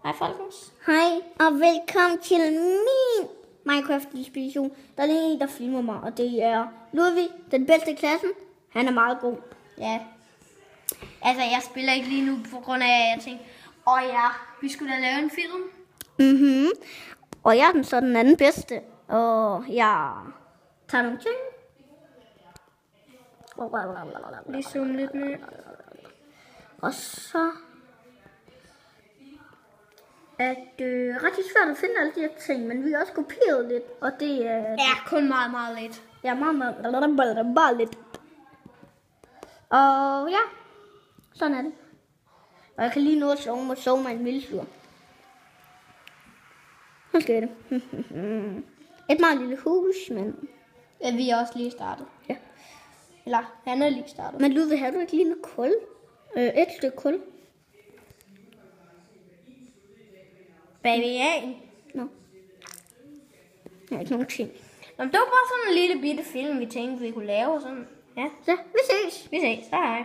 Hej folkens. Hej og velkommen til min Minecraft-inspiration. Der er lige en, der filmer mig, og det er Ludvig, den bedste i klassen. Han er meget god. Ja. Altså, jeg spiller ikke lige nu, på grund af, at jeg tænkte, vi skulle da lave en film. Og jeg er den anden bedste, og jeg tager nogle ting. Lige zoome lidt ned. Og så er det rigtig svært at finde alle de her ting, men vi har også kopieret lidt, og det er... Ja, kun meget, meget lidt. Ja, meget lidt. Og ja, sådan er det. Og jeg kan lige nå at sove mig en vildslur. Nu skal det. Et meget lille hus, men... Ja, vi er også lige startet. Ja. Eller, han er lige startet. Men Ludvig, har du ikke lige noget kul? Et stykke kul? Bavian. Nå. Jeg har ikke nogen ting. Nå, men det var bare sådan en lille bitte film, vi tænkte, vi kunne lave. Sådan. Ja. Så, vi ses. Vi ses. Hej.